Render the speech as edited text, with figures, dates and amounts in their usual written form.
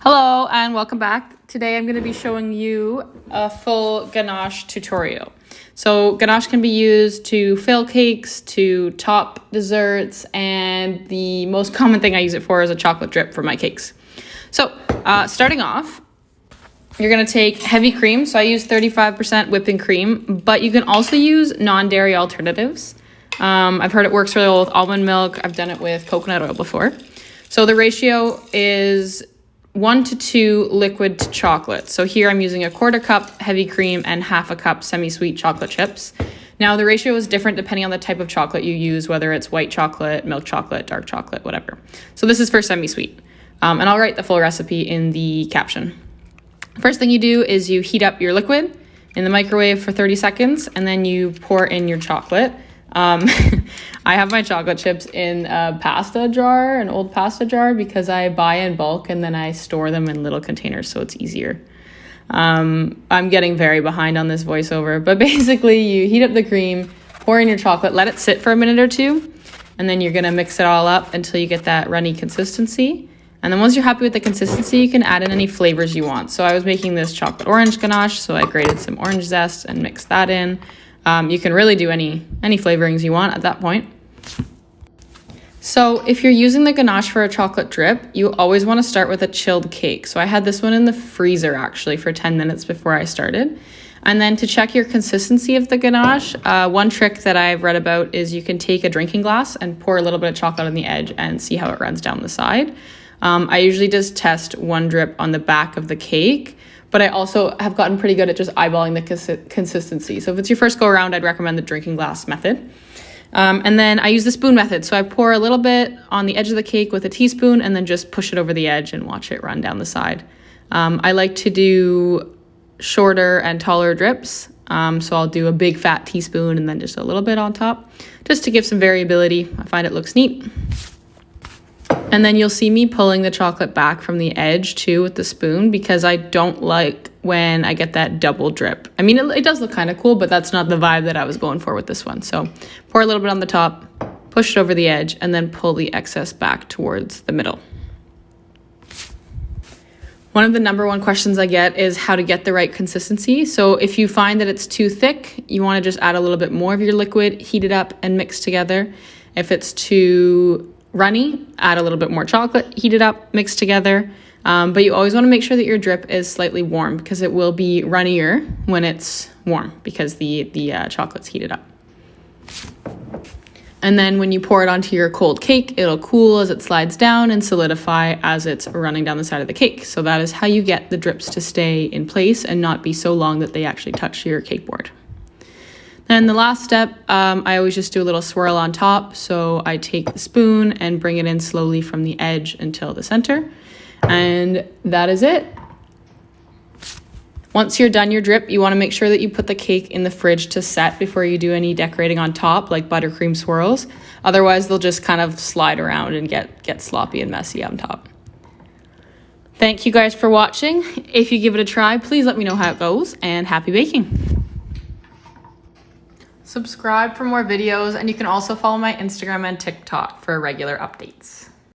Hello and welcome back. Today I'm going to be showing you a full ganache tutorial. So ganache can be used to fill cakes, to top desserts, and the most common thing I use it for is a chocolate drip for my cakes. So starting off, you're going to take heavy cream. So I use 35% whipping cream, but you can also use non-dairy alternatives. I've heard it works really well with almond milk. I've done it with coconut oil before. So the ratio is 1 to 2 liquid to chocolate. So here I'm using a 1/4 cup heavy cream and 1/2 cup semi-sweet chocolate chips. Now the ratio is different depending on the type of chocolate you use, whether it's white chocolate, milk chocolate, dark chocolate, whatever. So this is for semi-sweet. And I'll write the full recipe in the caption. First thing you do is you heat up your liquid in the microwave for 30 seconds and then you pour in your chocolate. I have my chocolate chips in a pasta jar, an old pasta jar, because I buy in bulk and then I store them in little containers so it's easier. I'm getting very behind on this voiceover, but basically you heat up the cream, pour in your chocolate, let it sit for a minute or two, and then you're gonna mix it all up until you get that runny consistency. And then once you're happy with the consistency, you can add in any flavors you want. So I was making this chocolate orange ganache, so I grated some orange zest and mixed that in. You can really do any flavorings you want at that point. So if you're using the ganache for a chocolate drip, you always want to start with a chilled cake. So I had this one in the freezer actually for 10 minutes before I started. And then to check your consistency of the ganache, one trick that I've read about is you can take a drinking glass and pour a little bit of chocolate on the edge and see how it runs down the side. I usually just test one drip on the back of the cake, but I also have gotten pretty good at just eyeballing the consistency. So if it's your first go around, I'd recommend the drinking glass method. And then I use the spoon method. So I pour a little bit on the edge of the cake with a teaspoon and then just push it over the edge and watch it run down the side. I like to do shorter and taller drips. So I'll do a big fat teaspoon and then just a little bit on top, just to give some variability. I find it looks neat. And then you'll see me pulling the chocolate back from the edge too with the spoon, because I don't like when I get that double drip. I mean, it does look kind of cool, but that's not the vibe that I was going for with this one. So pour a little bit on the top, push it over the edge, and then pull the excess back towards the middle. One of the number one questions I get is how to get the right consistency. So if you find that it's too thick, you want to just add a little bit more of your liquid, heat it up, and mix together. If it's too runny, add a little bit more chocolate, heat it up, mix together. But you always want to make sure that your drip is slightly warm, because it will be runnier when it's warm because the chocolate's heated up. And then when you pour it onto your cold cake, it'll cool as it slides down and solidify as it's running down the side of the cake. So that is how you get the drips to stay in place and not be so long that they actually touch your cake board. And the last step, I always just do a little swirl on top. So I take the spoon and bring it in slowly from the edge until the center. And that is it. Once you're done your drip, you want to make sure that you put the cake in the fridge to set before you do any decorating on top, like buttercream swirls. Otherwise, they'll just kind of slide around and get sloppy and messy on top. Thank you guys for watching. If you give it a try, please let me know how it goes, and happy baking. Subscribe for more videos, and you can also follow my Instagram and TikTok for regular updates.